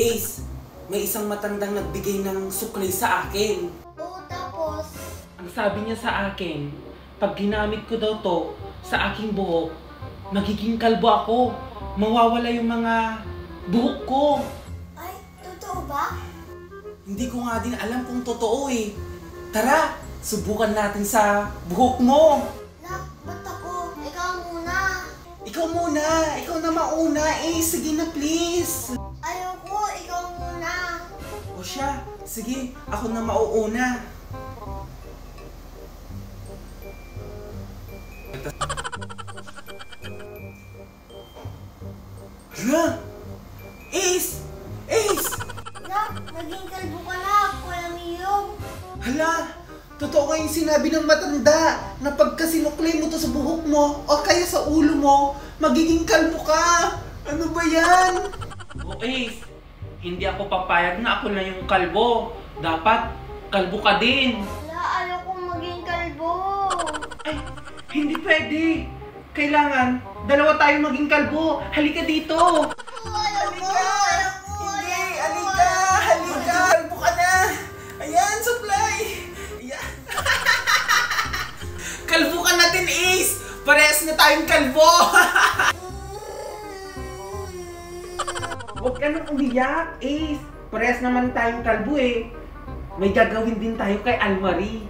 Ace, may isang matandang nagbigay ng suklay sa akin. Oo, tapos? Ang sabi niya sa akin, pag ginamit ko daw to sa aking buhok, magiging kalbo ako. Mawawala yung mga buhok ko. Ay, totoo ba? Hindi ko nga din alam kung totoo eh. Tara, subukan natin sa buhok mo. Nak, ba't ako? Ikaw muna. Ikaw muna, ikaw na mauna eh. Sige na please. Ayoko, ikaw muna. O siya, sige, ako na mauuna. Hala! Ace! Ace! Nak, naging kalbo ka na, Kuya Miyong. Hala! Totoo nga yung sinabi ng matanda na pagka sinuklay mo to sa buhok mo o kaya sa ulo mo, magiging kalbo ka! Ano ba yan? O Ace, hindi ako papayag na ako na yung kalbo. Dapat, kalbo ka din. Wala, ayoko maging kalbo. Ay, hindi pwede. Kailangan, dalawa tayo maging kalbo. Halika dito. Ayoko, Hindi, halika. Halika. Kalbo ka na. Ayan, supply. Ayan. Kalbo ka na din, Ace. Parehas na tayong kalbo. Huwag ka nang umiyak, Ace. Parehas naman tayong kalbo eh. May gagawin din tayo kay Almarie.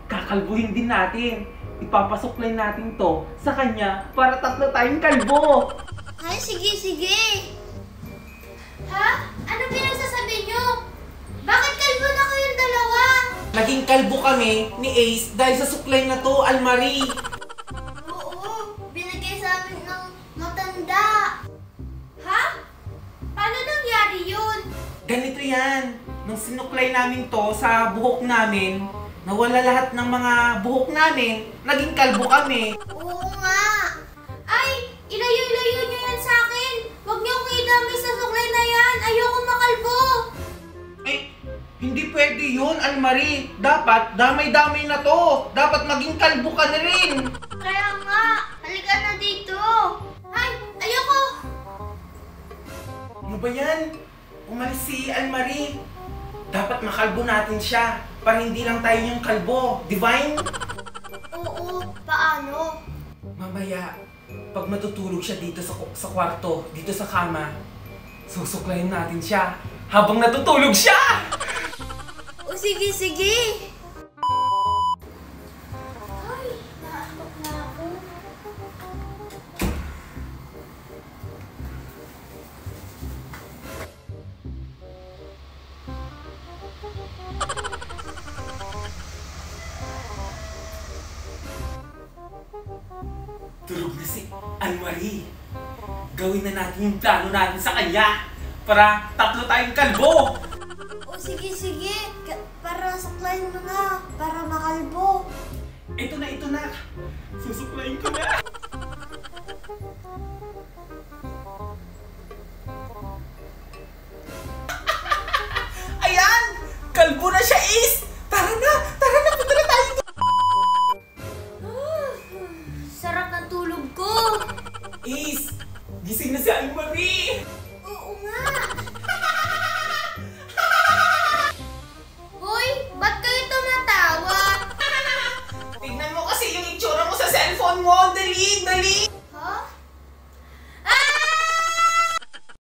Kakalbuhin din natin. Ipapasuklay natin to sa kanya para tatlo tayong kalbo. Ay, sige, sige. Ha? Ano pinagsasabi niyo? Bakit kalbo na kayong dalawa? Naging kalbo kami ni Ace dahil sa suklay na to, Almarie. Oo, binigay sa amin ng matanda. Ha? Paano nangyari yun? Ganito yan. Nung sinuklay namin to sa buhok namin, nawala lahat ng mga buhok namin, naging kalbo kami. Oo nga. Ay, ilayo-layo niyo yan sa akin. Huwag niyo akong idamay sa suklay na yan. Ayoko makalbo. Eh, hindi pwede yun, Almarie. Dapat, damay-damay na to. Dapat maging kalbo ka na rin. Kaya nga, halika na dito. Ay, ayoko. Ano ba yan? Umalis si Almarie. Dapat makalbo natin siya para hindi lang tayo yung kalbo. Divine? Oo, paano? Mamaya, pag matutulog siya dito sa kwarto, dito sa kama, susuklayin natin siya habang natutulog siya! O sige, sige. Ay, naantok na ako. Tulog na si Almarie. Gawin na natin yung plano natin sa kanya para tatlo tayong kalbo! O sige, sige. Para suklayin mo na. Para makalbo. Ito na. Susuklayin ko na. Ayan! Kalbo na siya, Ace! Tara na! Punta na tayo! Sarap ng tulog ko. Ace! Gising na si Almarie!